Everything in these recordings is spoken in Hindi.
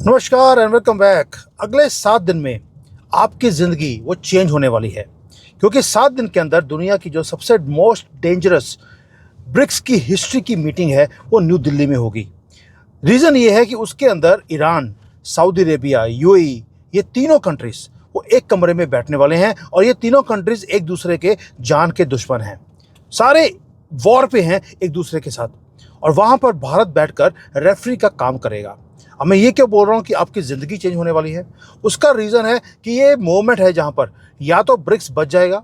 नमस्कार एंड वेलकम बैक। अगले 7 दिन में आपकी ज़िंदगी वो चेंज होने वाली है, क्योंकि 7 दिन के अंदर दुनिया की जो सबसे मोस्ट डेंजरस ब्रिक्स की हिस्ट्री की मीटिंग है वो न्यू दिल्ली में होगी। रीज़न ये है कि उसके अंदर ईरान, सऊदी अरेबिया, यूएई, ये तीनों कंट्रीज़ वो एक कमरे में बैठने वाले हैं और ये तीनों कंट्रीज़ एक दूसरे के जान के दुश्मन हैं। सारे वॉर पे हैं एक दूसरे के साथ, और वहाँ पर भारत बैठकर रेफरी का काम करेगा। अब मैं ये क्यों बोल रहा हूँ कि आपकी ज़िंदगी चेंज होने वाली है? उसका रीज़न है कि ये मोमेंट है जहाँ पर या तो ब्रिक्स बच जाएगा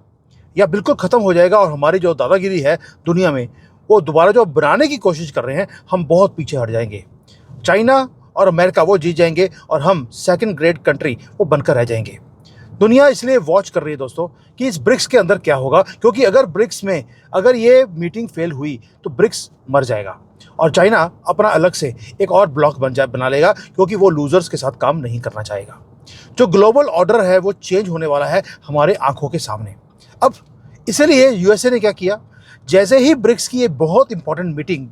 या बिल्कुल ख़त्म हो जाएगा, और हमारी जो दादागिरी है दुनिया में वो दोबारा जो बनाने की कोशिश कर रहे हैं, हम बहुत पीछे हट जाएंगे। चाइना और अमेरिका वो जीत जाएंगे और हम सेकंड ग्रेड कंट्री वो बनकर रह जाएंगे। दुनिया इसलिए वॉच कर रही है दोस्तों कि इस ब्रिक्स के अंदर क्या होगा, क्योंकि अगर ब्रिक्स में अगर ये मीटिंग फेल हुई तो ब्रिक्स मर जाएगा और चाइना अपना अलग से एक और ब्लॉक बना लेगा, क्योंकि वो लूजर्स के साथ काम नहीं करना चाहेगा। जो ग्लोबल ऑर्डर है वो चेंज होने वाला है हमारे आंखों के सामने। अब इसलिए यूएसए ने क्या किया, जैसे ही ब्रिक्स की ये बहुत इंपॉर्टेंट मीटिंग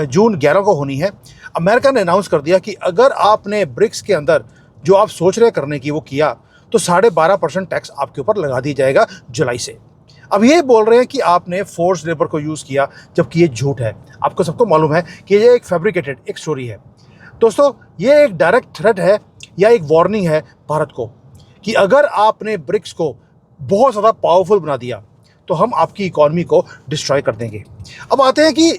जून 11 को होनी है, अमेरिका ने अनाउंस कर दिया कि अगर आपने ब्रिक्स के अंदर जो आप सोच रहे करने की वो किया तो 12.5% टैक्स आपके ऊपर लगा दिया जाएगा जुलाई से। अब ये बोल रहे हैं कि आपने फोर्स लेबर को यूज़ किया, जबकि ये झूठ है। आपको सबको मालूम है कि ये एक फैब्रिकेटेड एक स्टोरी है। दोस्तों, ये एक डायरेक्ट थ्रेट है या एक वार्निंग है भारत को कि अगर आपने ब्रिक्स को बहुत ज़्यादा पावरफुल बना दिया तो हम आपकी इकॉनमी को डिस्ट्रॉय कर देंगे। अब आते हैं कि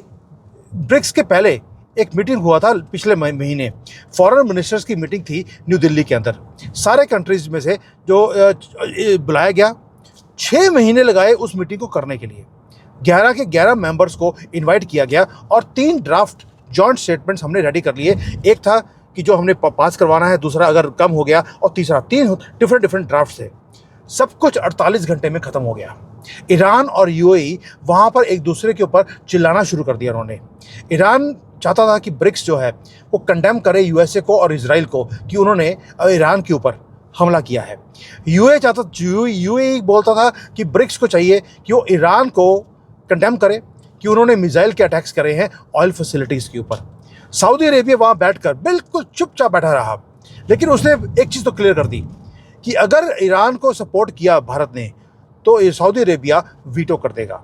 ब्रिक्स के पहले एक मीटिंग हुआ था पिछले महीने, फॉरेन मिनिस्टर्स की मीटिंग थी न्यू दिल्ली के अंदर। सारे कंट्रीज़ में से जो बुलाया गया, 6 महीने लगाए उस मीटिंग को करने के लिए। 11 के 11 मेंबर्स को इनवाइट किया गया और 3 ड्राफ्ट जॉइंट स्टेटमेंट्स हमने रेडी कर लिए। एक था कि जो हमने पास करवाना है, दूसरा अगर कम हो गया, और तीसरा 3 डिफरेंट ड्राफ्ट थे। सब कुछ 48 घंटे में ख़त्म हो गया। ईरान और यूएई वहाँ पर एक दूसरे के ऊपर चिल्लाना शुरू कर दिया उन्होंने। ईरान चाहता था कि ब्रिक्स जो है वो कंडेम करे यूएसए को और इजराइल को कि उन्होंने ईरान के ऊपर हमला किया है। यूएई बोलता था कि ब्रिक्स को चाहिए कि वो ईरान को कंडेम करे कि उन्होंने मिसाइल के अटैक्स करे हैं ऑयल फैसिलिटीज़ के ऊपर। सऊदी अरेबिया वहाँ बैठकर बिल्कुल चुपचाप बैठा रहा, लेकिन उसने एक चीज़ तो क्लियर कर दी कि अगर ईरान को सपोर्ट किया भारत ने तो ये सऊदी अरेबिया वीटो कर देगा।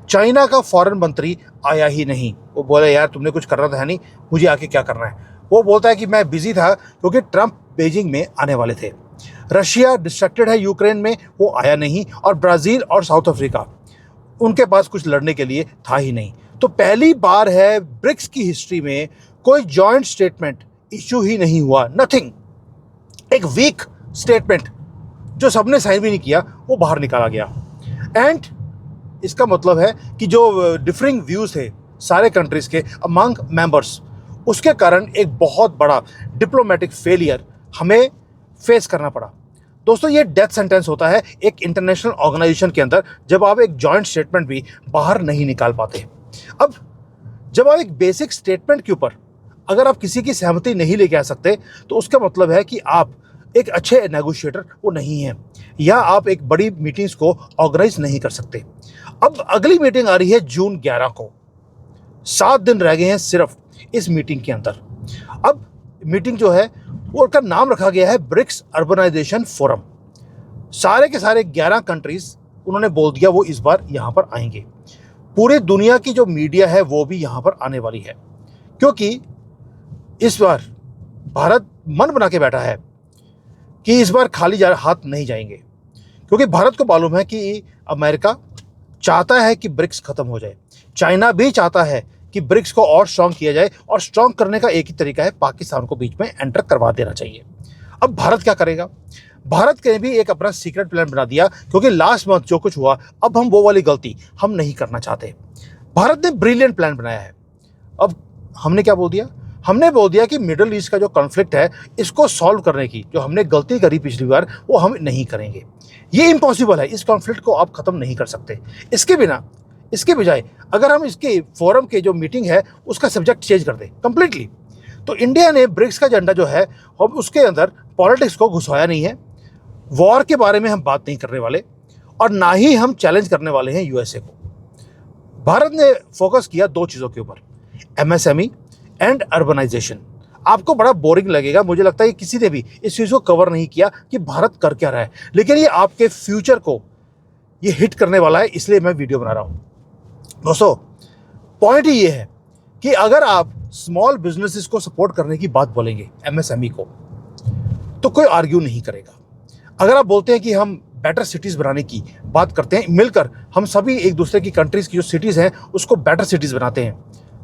चाइना का फॉरेन मंत्री आया ही नहीं। वो बोले यार तुमने कुछ करना था नहीं, मुझे आके क्या करना है। वो बोलता है कि मैं बिजी था क्योंकि ट्रंप बीजिंग में आने वाले थे। रशिया डिस्ट्रैक्टेड है यूक्रेन में, वो आया नहीं। और ब्राज़ील और साउथ अफ्रीका, उनके पास कुछ लड़ने के लिए था ही नहीं। तो पहली बार है ब्रिक्स की हिस्ट्री में कोई जॉइंट स्टेटमेंट इशू ही नहीं हुआ, नथिंग। एक वीक स्टेटमेंट जो सबने साइन भी नहीं किया वो बाहर निकाला गया। एंड इसका मतलब है कि जो डिफरिंग व्यूज़ थे सारे कंट्रीज़ के अमंग मेंबर्स, उसके कारण एक बहुत बड़ा डिप्लोमेटिक फेलियर हमें फेस करना पड़ा। दोस्तों, ये डेथ सेंटेंस होता है एक इंटरनेशनल ऑर्गेनाइजेशन के अंदर जब आप एक जॉइंट स्टेटमेंट भी बाहर नहीं निकाल पाते। अब जब आप एक बेसिक स्टेटमेंट के ऊपर अगर आप किसी की सहमति नहीं लेके आ सकते तो उसका मतलब है कि आप एक अच्छे नेगोशिएटर वो नहीं हैं, या आप एक बड़ी मीटिंग्स को ऑर्गेनाइज नहीं कर सकते। अब अगली मीटिंग आ रही है जून 11 को। 7 दिन रह गए हैं सिर्फ इस मीटिंग के अंदर। अब मीटिंग जो है वो उसका नाम रखा गया है ब्रिक्स अर्बनाइजेशन फोरम। सारे के सारे 11 कंट्रीज उन्होंने बोल दिया वो इस बार यहाँ पर आएंगे। पूरी दुनिया की जो मीडिया है वो भी यहाँ पर आने वाली है, क्योंकि इस बार भारत मन बना के बैठा है कि इस बार खाली हाथ नहीं जाएंगे, क्योंकि भारत को मालूम है कि अमेरिका चाहता है कि ब्रिक्स खत्म हो जाए। चाइना भी चाहता है कि ब्रिक्स को और स्ट्रांग किया जाए, और स्ट्रांग करने का एक ही तरीका है, पाकिस्तान को बीच में एंटर करवा देना चाहिए। अब भारत क्या करेगा? भारत ने भी एक अपना सीक्रेट प्लान बना दिया, क्योंकि लास्ट मंथ जो कुछ हुआ, अब हम वो वाली गलती हम नहीं करना चाहते। भारत ने ब्रिलियंट प्लान बनाया है। अब हमने क्या बोल दिया? हमने बोल दिया कि मिडिल ईस्ट का जो कॉन्फ्लिक्ट है इसको सॉल्व करने की जो हमने गलती करी पिछली बार वो हम नहीं करेंगे। ये इम्पॉसिबल है, इस कॉन्फ्लिक्ट को आप ख़त्म नहीं कर सकते। इसके बजाय अगर हम इसके फोरम के जो मीटिंग है उसका सब्जेक्ट चेंज कर दें कम्प्लीटली, तो इंडिया ने ब्रिक्स का एजेंडा जो है हम उसके अंदर पॉलिटिक्स को घुसाया नहीं है। वॉर के बारे में हम बात नहीं करने वाले, और ना ही हम चैलेंज करने वाले हैं यूएसए को। भारत ने फोकस किया 2 चीज़ों के ऊपर, एमएसएमई एंड अर्बनाइजेशन। आपको बड़ा बोरिंग लगेगा, मुझे लगता है कि किसी ने भी इस चीज़ को कवर नहीं किया कि भारत कर क्या रहा है, लेकिन ये आपके फ्यूचर को ये हिट करने वाला है, इसलिए मैं वीडियो बना रहा हूँ। दोस्तों, पॉइंट ही ये है कि अगर आप स्मॉल बिजनेसेस को सपोर्ट करने की बात बोलेंगे, एमएसएमई को, तो कोई आर्ग्यू नहीं करेगा। अगर आप बोलते हैं कि हम बेटर सिटीज़ बनाने की बात करते हैं, मिलकर हम सभी एक दूसरे की कंट्रीज़ की जो सिटीज़ हैं उसको बेटर सिटीज़ बनाते हैं,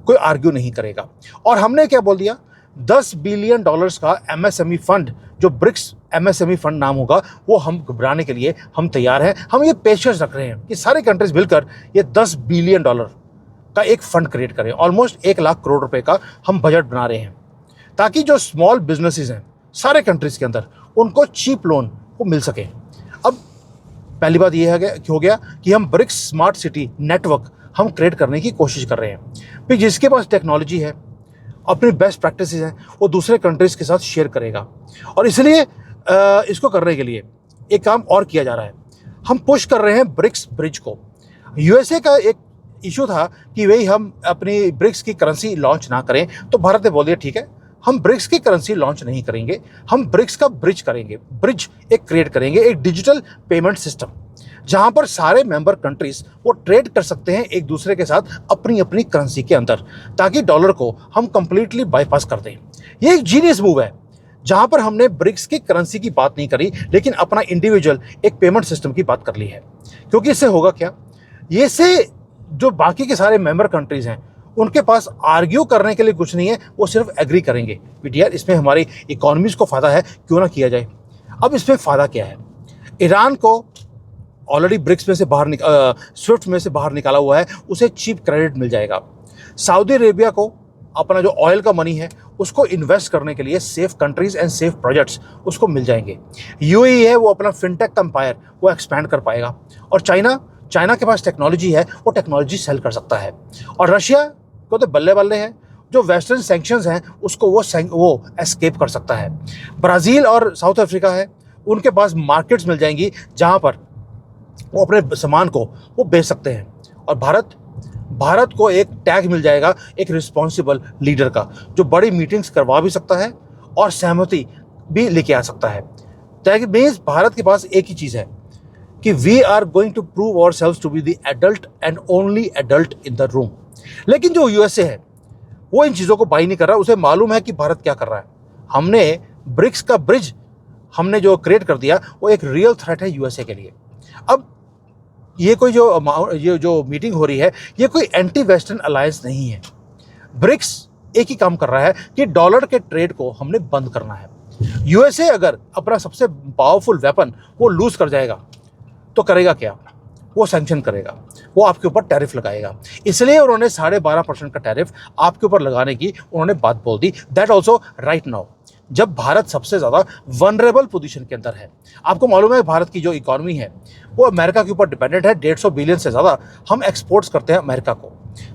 कोई आर्ग्यू नहीं करेगा। और हमने क्या बोल दिया, $10 बिलियन का एमएसएमई फंड, जो ब्रिक्स एमएसएमई फंड नाम होगा, वो हम बनाने के लिए हम तैयार हैं। हम ये पेशकश रख रहे हैं कि सारे कंट्रीज मिलकर ये $10 बिलियन का एक फंड क्रिएट करें। ऑलमोस्ट 1 लाख करोड़ रुपए का हम बजट बना रहे हैं, ताकि जो स्मॉल बिजनेसेस हैं सारे कंट्रीज के अंदर, उनको चीप लोन को मिल सके। अब पहली बात ये हो गया कि हम ब्रिक्स स्मार्ट सिटी नेटवर्क हम क्रिएट करने की कोशिश कर रहे हैं। फिर जिसके पास टेक्नोलॉजी है, अपनी बेस्ट प्रैक्टिसेस हैं, वो दूसरे कंट्रीज़ के साथ शेयर करेगा। और इसलिए इसको करने के लिए एक काम और किया जा रहा है, हम पुश कर रहे हैं ब्रिक्स ब्रिज को। यूएसए का एक इशू था कि भाई हम अपनी ब्रिक्स की करेंसी लॉन्च ना करें, तो भारत ने बोल दिया ठीक है, हम ब्रिक्स की करेंसी लॉन्च नहीं करेंगे, हम ब्रिक्स का ब्रिज करेंगे। ब्रिज एक क्रिएट करेंगे, एक डिजिटल पेमेंट सिस्टम, जहां पर सारे मेंबर कंट्रीज वो ट्रेड कर सकते हैं एक दूसरे के साथ अपनी अपनी करेंसी के अंदर, ताकि डॉलर को हम कंप्लीटली बाईपास कर दें। ये एक जीनियस मूव है, जहां पर हमने ब्रिक्स की करेंसी की बात नहीं करी, लेकिन अपना इंडिविजुअल एक पेमेंट सिस्टम की बात कर ली है। क्योंकि इससे होगा क्या, ये से जो बाकी के सारे मेंबर कंट्रीज हैं, उनके पास आर्ग्यू करने के लिए कुछ नहीं है, वो सिर्फ एग्री करेंगे कि यार इसमें हमारी इकोनॉमीज को फायदा है, क्यों ना किया जाए। अब इसमें फायदा क्या है, ईरान को ऑलरेडी ब्रिक्स में से स्विफ्ट में से बाहर निकाला हुआ है, उसे चीप क्रेडिट मिल जाएगा। सऊदी अरेबिया को अपना जो ऑयल का मनी है उसको इन्वेस्ट करने के लिए safe countries and safe projects उसको मिल जाएंगे। यूएई है, वो अपना फिनटेक एम्पायर वो एक्सपैंड कर पाएगा। और चाइना के पास टेक्नोलॉजी है, वो टेक्नोलॉजी सेल कर सकता है। और रशिया को तो बल्ले बल्ले हैं, जो वेस्टर्न सैंक्शंस हैं उसको वो एस्केप कर सकता है। ब्राज़ील और साउथ अफ्रीका है, उनके पास मार्केट्स मिल जाएंगी जहां पर वो अपने सामान को वो बेच सकते हैं। और भारत को एक टैग मिल जाएगा, एक रिस्पॉन्सिबल लीडर का, जो बड़ी मीटिंग्स करवा भी सकता है और सहमति भी लेके आ सकता है। टैग मीन्स भारत के पास एक ही चीज़ है कि we are going to prove ourselves to be the adult and only adult in the room. लेकिन जो यूएसए है वो इन चीज़ों को बाई नहीं कर रहा, उसे मालूम है कि भारत क्या कर रहा है। हमने ब्रिक्स का ब्रिज हमने जो क्रिएट कर दिया, वो एक रियल थ्रेट है यूएसए के लिए। अब ये जो मीटिंग हो रही है, ये कोई एंटी वेस्टर्न अलायंस नहीं है। ब्रिक्स एक ही काम कर रहा है कि डॉलर के ट्रेड को हमने बंद करना है। यूएसए अगर अपना सबसे पावरफुल वेपन वो लूज कर जाएगा तो करेगा क्या, वो सैंक्शन करेगा, वो आपके ऊपर टैरिफ लगाएगा। इसलिए उन्होंने 12.5% का टैरिफ आपके ऊपर लगाने की उन्होंने बात बोल दी। दैट ऑल्सो राइट नाउ, जब भारत सबसे ज़्यादा वनरेबल पोजीशन के अंदर है। आपको मालूम है भारत की जो इकॉनमी है वो अमेरिका के ऊपर डिपेंडेंट है। 150 बिलियन से ज़्यादा हम एक्सपोर्ट्स करते हैं अमेरिका को।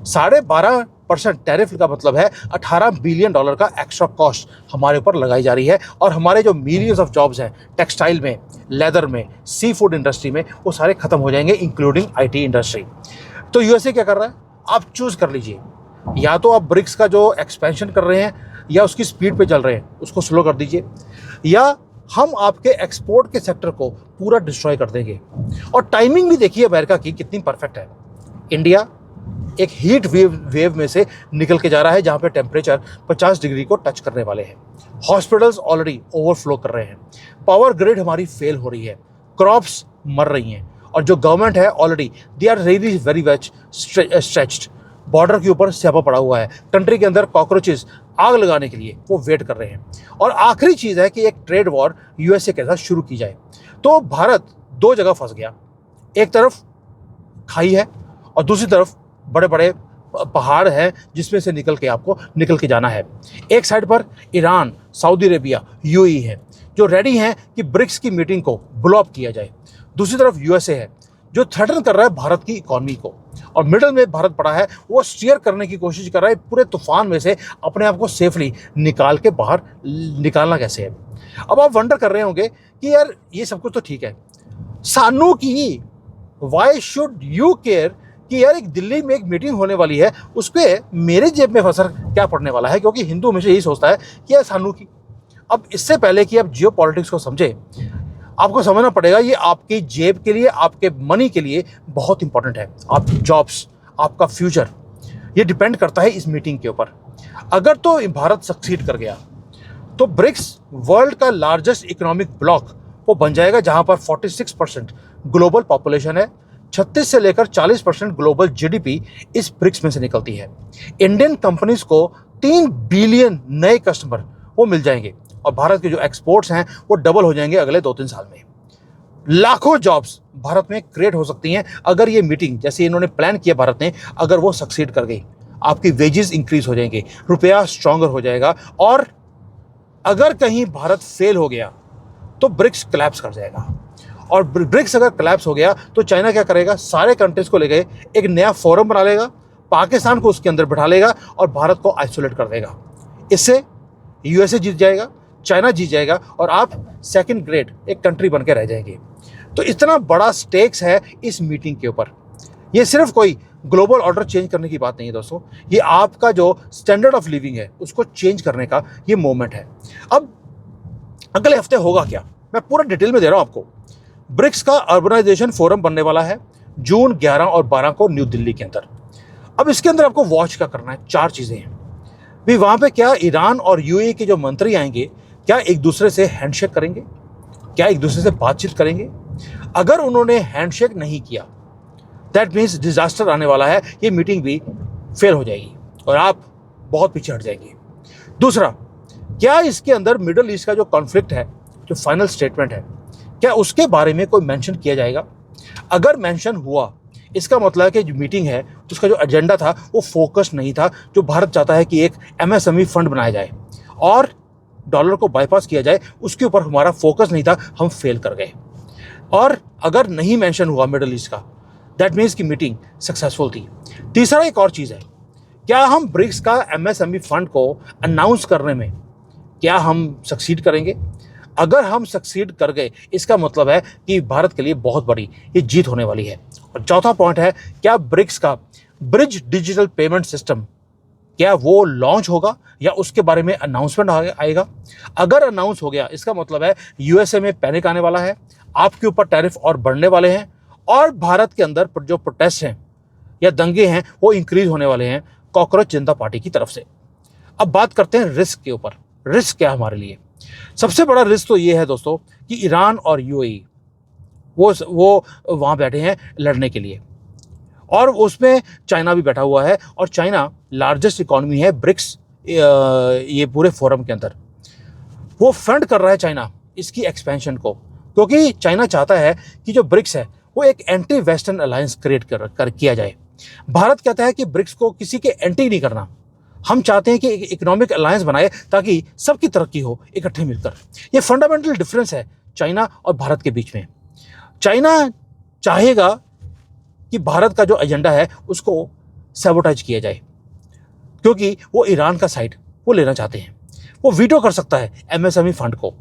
12.5% टैरिफ का मतलब है $18 बिलियन का एक्स्ट्रा कॉस्ट हमारे ऊपर लगाई जा रही है। और हमारे जो मिलियंस ऑफ जॉब्स हैं टेक्सटाइल में, लेदर में, सी फूड इंडस्ट्री में, वो सारे खत्म हो जाएंगे, इंक्लूडिंग IT इंडस्ट्री। तो यूएसए क्या कर रहा है, आप चूज़ कर लीजिए, या तो आप ब्रिक्स का जो एक्सपेंशन कर रहे हैं या उसकी स्पीड पे चल रहे हैं उसको स्लो कर दीजिए, या हम आपके एक्सपोर्ट के सेक्टर को पूरा डिस्ट्रॉय कर देंगे। और टाइमिंग भी देखिए अमेरिका की कितनी परफेक्ट है। इंडिया एक हीट वेव में से निकल के जा रहा है, जहाँ पे टेम्परेचर 50 डिग्री को टच करने वाले हैं। हॉस्पिटल्स ऑलरेडी ओवरफ्लो कर रहे हैं, पावर ग्रिड हमारी फेल हो रही है, क्रॉप्स मर रही हैं, और जो गवर्नमेंट है already they are really very much stretched. Border के ऊपर स्यापा पड़ा हुआ है, कंट्री के अंदर कॉकरोचेस आग लगाने के लिए वो वेट कर रहे हैं। और आखिरी चीज़ है कि एक ट्रेड वॉर यूएसए के साथ शुरू की जाए। तो भारत 2 जगह फंस गया, एक तरफ खाई है और दूसरी तरफ बड़े बड़े पहाड़ हैं जिसमें से निकल के जाना है। एक साइड पर ईरान, सऊदी अरेबिया, यूएई है जो रेडी हैं कि ब्रिक्स की मीटिंग को ब्लॉक किया जाए। दूसरी तरफ यूएसए है जो थ्रेटन कर रहा है भारत की इकॉनमी को, और मिडल में भारत पड़ा है, वो स्टीयर करने की कोशिश कर रहा है पूरे तूफान में से अपने आप को सेफली निकाल के बाहर निकालना कैसे है। अब आप वंडर कर रहे होंगे कि यार ये सब कुछ तो ठीक है, सानू की वाई शुड यू केयर कि यार एक दिल्ली में एक मीटिंग होने वाली है, उसके मेरे जेब में असर क्या पड़ने वाला है, क्योंकि हिंदू हमेशा यही सोचता है कि यार सानू की। अब इससे पहले कि आप जियो पॉलिटिक्स को समझे, आपको समझना पड़ेगा ये आपकी जेब के लिए, आपके मनी के लिए बहुत इंपॉर्टेंट है। आपकी जॉब्स, आपका फ्यूचर, ये डिपेंड करता है इस मीटिंग के ऊपर। अगर तो भारत सक्सीड कर गया तो ब्रिक्स वर्ल्ड का लार्जेस्ट इकोनॉमिक ब्लॉक वो बन जाएगा, जहां पर 46% ग्लोबल पॉपुलेशन है, 36 से लेकर 40% ग्लोबल जीडीपी इस ब्रिक्स में से निकलती है। इंडियन कंपनीज को 3 बिलियन नए कस्टमर वो मिल जाएंगे और भारत के जो एक्सपोर्ट्स हैं वो डबल हो जाएंगे अगले 2-3 साल में। लाखों जॉब्स भारत में क्रिएट हो सकती हैं अगर ये मीटिंग, जैसे इन्होंने प्लान किया भारत ने, अगर वो सक्सीड कर गई। आपकी वेजेस इंक्रीज हो जाएंगे, रुपया स्ट्रांगर हो जाएगा, और अगर कहीं भारत फेल हो गया तो ब्रिक्स कोलैप्स कर जाएगा। और ब्रिक्स अगर कोलैप्स हो गया तो चाइना क्या करेगा, सारे कंट्रीज को लेके एक नया फोरम बना लेगा, पाकिस्तान को उसके अंदर बिठा लेगा और भारत को आइसोलेट कर देगा। इससे यूएसए जीत जाएगा, चाइना जीत जाएगा और आप सेकंड ग्रेड एक कंट्री बन के रह जाएंगे। तो इतना बड़ा स्टेक्स है इस मीटिंग के ऊपर। ये सिर्फ कोई ग्लोबल ऑर्डर चेंज करने की बात नहीं है दोस्तों, ये आपका जो स्टैंडर्ड ऑफ लिविंग है उसको चेंज करने का ये मोमेंट है। अब अगले हफ्ते होगा क्या, मैं पूरा डिटेल में दे रहा हूं आपको। ब्रिक्स का अर्बनाइजेशन फोरम बनने वाला है जून 11 और 12 को न्यू दिल्ली के अंदर। अब इसके अंदर आपको वॉच क्या करना है, 4 चीजें हैं भी। वहां पे क्या ईरान और यूएई के जो मंत्री आएंगे, क्या एक दूसरे से हैंडशेक करेंगे, क्या एक दूसरे से बातचीत करेंगे? अगर उन्होंने हैंडशेक नहीं किया, दैट मीन्स डिजास्टर आने वाला है, ये मीटिंग भी फेल हो जाएगी और आप बहुत पीछे हट जाएंगे। दूसरा, क्या इसके अंदर मिडल ईस्ट का जो कॉन्फ्लिक्ट है, जो फाइनल स्टेटमेंट है, क्या उसके बारे में कोई मेंशन किया जाएगा? अगर मेंशन हुआ, इसका मतलब है कि जो मीटिंग है उसका जो एजेंडा था वो फोकस नहीं था। जो भारत चाहता है कि एक एमएसएमई फंड बनाया जाए और डॉलर को बाईपास किया जाए, उसके ऊपर हमारा फोकस नहीं था, हम फेल कर गए। और अगर नहीं मेंशन हुआ मिडल ईस्ट का, दैट मीन्स की मीटिंग सक्सेसफुल थी। तीसरा एक और चीज़ है, क्या हम ब्रिक्स का एमएसएमई फंड को अनाउंस करने में क्या हम सक्सीड करेंगे? अगर हम सक्सीड कर गए, इसका मतलब है कि भारत के लिए बहुत बड़ी ये जीत होने वाली है। और चौथा पॉइंट है, क्या ब्रिक्स का ब्रिज डिजिटल पेमेंट सिस्टम क्या वो लॉन्च होगा या उसके बारे में अनाउंसमेंट आएगा? अगर अनाउंस हो गया, इसका मतलब है यूएसए में पैनिक आने वाला है, आपके ऊपर टैरिफ और बढ़ने वाले हैं, और भारत के अंदर जो प्रोटेस्ट हैं या दंगे हैं वो इंक्रीज होने वाले हैं कॉकरोच जनता पार्टी की तरफ से। अब बात करते हैं रिस्क के ऊपर। रिस्क क्या हमारे लिए? सबसे बड़ा रिस्क तो ये है दोस्तों कि ईरान और यूएई वो वहाँ बैठे हैं लड़ने के लिए, और उसमें चाइना भी बैठा हुआ है, और चाइना लार्जेस्ट इकोनॉमी है ब्रिक्स ये पूरे फोरम के अंदर। वो फंड कर रहा है चाइना इसकी एक्सपेंशन को, क्योंकि चाइना चाहता है कि जो ब्रिक्स है वो एक एंटी वेस्टर्न अलायंस क्रिएट कर किया जाए। भारत कहता है कि ब्रिक्स को किसी के एंटी नहीं करना, हम चाहते हैं कि एक इकोनॉमिक अलायंस बनाए ताकि सबकी तरक्की हो इकट्ठे मिलकर। ये फंडामेंटल डिफरेंस है चाइना और भारत के बीच में। चाइना चाहेगा कि भारत का जो एजेंडा है उसको सैबोटाइज किया जाए, क्योंकि वो ईरान का साइड वो लेना चाहते हैं। वो वीटो कर सकता है एमएसएमई फंड को,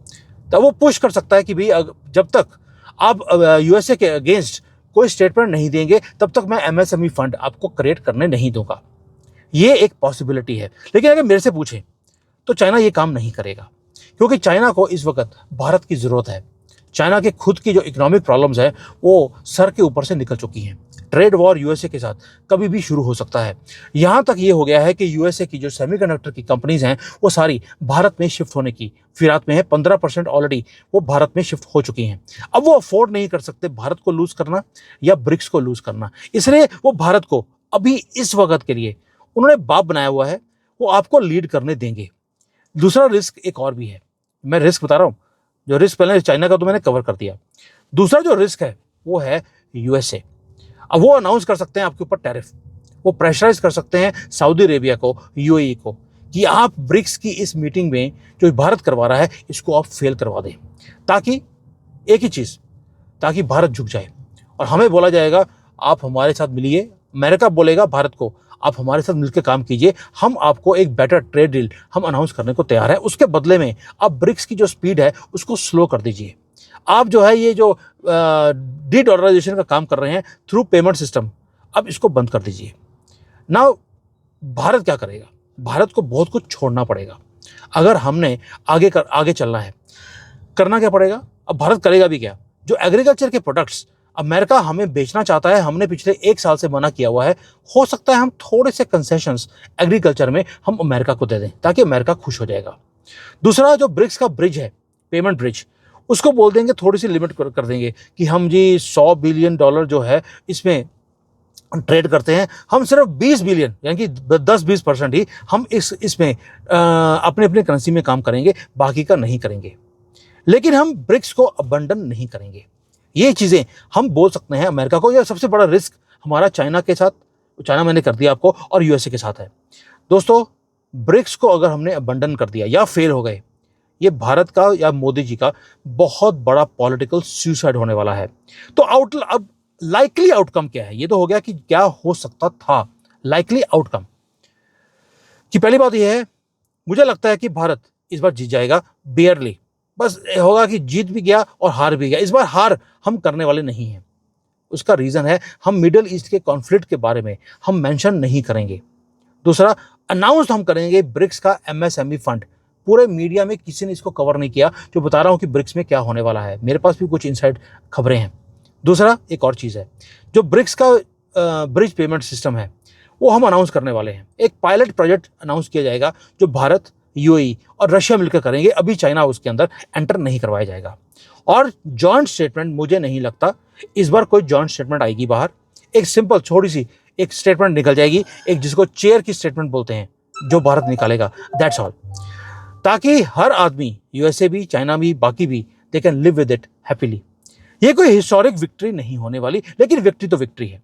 तब वो पुश कर सकता है कि भाई जब तक आप यूएसए के अगेंस्ट कोई स्टेटमेंट नहीं देंगे तब तक मैं एमएसएमई फंड आपको क्रिएट करने नहीं दूंगा। ये एक पॉसिबिलिटी है। लेकिन अगर मेरे से पूछें तो चाइना ये काम नहीं करेगा, क्योंकि चाइना को इस वक्त भारत की ज़रूरत है। चाइना के खुद की जो इकोनॉमिक प्रॉब्लम्स है वो सर के ऊपर से निकल चुकी हैं। ट्रेड वॉर यूएसए के साथ कभी भी शुरू हो सकता है। यहाँ तक ये हो गया है कि यूएसए की जो सेमीकंडक्टर की कंपनीज हैं वो सारी भारत में शिफ्ट होने की फिरात में है। 15% ऑलरेडी वो भारत में शिफ्ट हो चुकी हैं। अब वो अफोर्ड नहीं कर सकते भारत को लूज़ करना या ब्रिक्स को लूज़ करना, इसलिए वो भारत को अभी इस वक्त के लिए उन्होंने बाप बनाया हुआ है, वो आपको लीड करने देंगे। दूसरा रिस्क एक और भी है, मैं रिस्क बता रहा हूँ। जो रिस्क पहले चाइना का तो मैंने कवर कर दिया। दूसरा जो रिस्क है वो है यूएसए। अब वो अनाउंस कर सकते हैं आपके ऊपर टैरिफ, वो प्रेशराइज कर सकते हैं सऊदी अरेबिया को, यूएई को, कि आप ब्रिक्स की इस मीटिंग में जो भारत करवा रहा है इसको आप फेल करवा दें, ताकि एक ही चीज़, ताकि भारत झुक जाए और हमें बोला जाएगा आप हमारे साथ मिलिए। अमेरिका बोलेगा भारत को आप हमारे साथ मिलकर काम कीजिए, हम आपको एक बेटर ट्रेड डील हम अनाउंस करने को तैयार है। उसके बदले में आप ब्रिक्स की जो स्पीड है उसको स्लो कर दीजिए। आप जो है ये जो डी डॉलराइजेशन का काम कर रहे हैं थ्रू पेमेंट सिस्टम, अब इसको बंद कर दीजिए। ना भारत क्या करेगा? भारत को बहुत कुछ छोड़ना पड़ेगा अगर हमने आगे चलना है। करना क्या पड़ेगा? अब भारत करेगा भी क्या? जो एग्रीकल्चर के प्रोडक्ट्स अमेरिका हमें बेचना चाहता है, हमने पिछले 1 साल से मना किया हुआ है। हो सकता है हम थोड़े से कंसेशंस एग्रीकल्चर में हम अमेरिका को दे दें ताकि अमेरिका खुश हो जाएगा। दूसरा, जो ब्रिक्स का ब्रिज है, पेमेंट ब्रिज, उसको बोल देंगे, थोड़ी सी लिमिट कर देंगे कि हम जी $100 बिलियन जो है इसमें ट्रेड करते हैं, हम सिर्फ 20 बिलियन यानी कि 10-20% ही हम इसमें अपने अपने करेंसी में काम करेंगे, बाकी का नहीं करेंगे। लेकिन हम ब्रिक्स को अबंडन नहीं करेंगे। ये चीज़ें हम बोल सकते हैं अमेरिका को। यह सबसे बड़ा रिस्क हमारा चाइना के साथ, चाइना मैंने कर दिया आपको, और यूएसए के साथ है। दोस्तों, ब्रिक्स को अगर हमने अबंडन कर दिया या फेल हो गए, ये भारत का या मोदी जी का बहुत बड़ा पॉलिटिकल सुसाइड होने वाला है। तो अब लाइकली आउटकम क्या है? ये तो हो गया कि क्या हो सकता था। लाइकली आउटकम की पहली बात यह है, मुझे लगता है कि भारत इस बार जीत जाएगा, बेयरली। बस होगा कि जीत भी गया और हार भी गया। इस बार हार हम करने वाले नहीं हैं। उसका रीजन है, हम मिडिल ईस्ट के कॉन्फ्लिक्ट के बारे में हम मेंशन नहीं करेंगे। दूसरा, अनाउंस हम करेंगे ब्रिक्स का एमएसएमई फंड। पूरे मीडिया में किसी ने इसको कवर नहीं किया, जो बता रहा हूं कि ब्रिक्स में क्या होने वाला है। मेरे पास भी कुछ इनसाइड खबरें हैं। दूसरा, एक और चीज़ है, जो ब्रिक्स का ब्रिज पेमेंट सिस्टम है वो हम अनाउंस करने वाले हैं। एक पायलट प्रोजेक्ट अनाउंस किया जाएगा जो भारत, यूएई और रशिया मिलकर करेंगे। अभी चाइना उसके अंदर एंटर नहीं करवाया जाएगा। और जॉइंट स्टेटमेंट, मुझे नहीं लगता इस बार कोई जॉइंट स्टेटमेंट आएगी बाहर। एक सिंपल छोटी सी एक स्टेटमेंट निकल जाएगी, एक जिसको चेयर की स्टेटमेंट बोलते हैं, जो भारत निकालेगा, दैट्स ऑल। ताकि हर आदमी, यूएसए भी, चाइना भी, बाकी भी, they can live with it happily. ये कोई हिस्टोरिक विक्ट्री नहीं होने वाली, लेकिन विक्ट्री तो विक्ट्री है,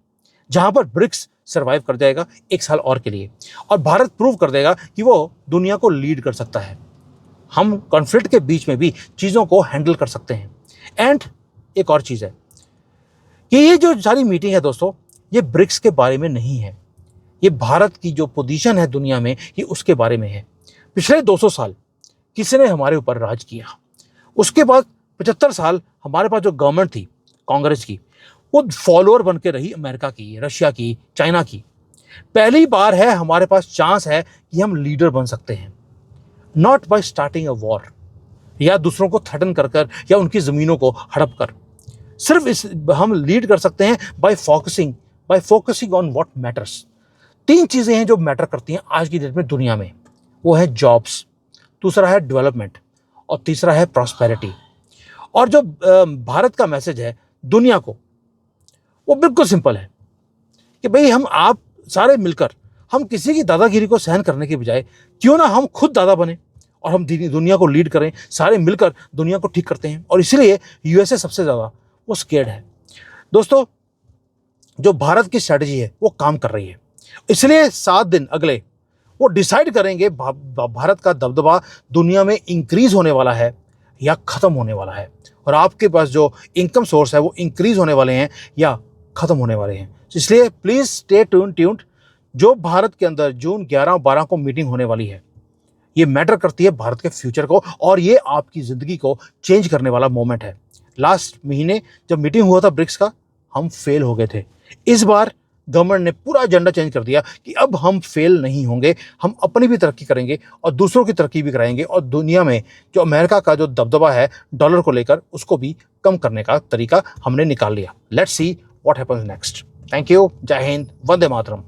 जहां पर ब्रिक्स सर्वाइव कर जाएगा 1 साल और के लिए, और भारत प्रूव कर देगा कि वो दुनिया को लीड कर सकता है। हम कॉन्फ्लिक्ट के बीच में भी चीज़ों को हैंडल कर सकते हैं। एंड एक और चीज़ है कि ये जो सारी मीटिंग है दोस्तों, ये ब्रिक्स के बारे में नहीं है। ये भारत की जो पोजीशन है दुनिया में, ये उसके बारे में है। पिछले 200 साल किसने हमारे ऊपर राज किया? उसके बाद 75 साल हमारे पास जो गवर्नमेंट थी कांग्रेस की, वो फॉलोअर बन के रही अमेरिका की, रशिया की, चाइना की। पहली बार है हमारे पास चांस है कि हम लीडर बन सकते हैं, not bye starting a war या दूसरों को थ्रेटन कर या उनकी ज़मीनों को हड़प कर। सिर्फ हम लीड कर सकते हैं bye focusing on what matters. 3 चीज़ें हैं जो मैटर करती हैं आज की डेट में दुनिया में। वो है जॉब्स, दूसरा है डेवलपमेंट, और तीसरा है प्रॉस्पेरिटी। और जो भारत का मैसेज है दुनिया को, वो बिल्कुल सिंपल है कि भाई आप सारे मिलकर हम किसी की दादागिरी को सहन करने के बजाय क्यों ना हम खुद दादा बने और हम दुनिया को लीड करें। सारे मिलकर दुनिया को ठीक करते हैं, और इसीलिए यूएसए सबसे ज़्यादा वो स्केर्ड है। दोस्तों, जो भारत की स्ट्रैटेजी है वो काम कर रही है, इसलिए 7 दिन अगले वो डिसाइड करेंगे भारत का दबदबा दुनिया में इंक्रीज होने वाला है या ख़त्म होने वाला है, और आपके पास जो इनकम सोर्स है वो इंक्रीज होने वाले हैं या ख़त्म होने वाले हैं। इसलिए प्लीज़ स्टे ट्यून्ड। जो भारत के अंदर जून 11 और 12 को मीटिंग होने वाली है, ये मैटर करती है भारत के फ्यूचर को, और ये आपकी ज़िंदगी को चेंज करने वाला मोमेंट है। लास्ट महीने जब मीटिंग हुआ था ब्रिक्स का, हम फेल हो गए थे। इस बार गवर्नमेंट ने पूरा एजेंडा चेंज कर दिया कि अब हम फेल नहीं होंगे, हम अपनी भी तरक्की करेंगे और दूसरों की तरक्की भी कराएंगे, और दुनिया में जो अमेरिका का जो दबदबा है डॉलर को लेकर, उसको भी कम करने का तरीका हमने निकाल लिया। Let's see what happens next. Thank you. जय हिंद, वंदे मातरम।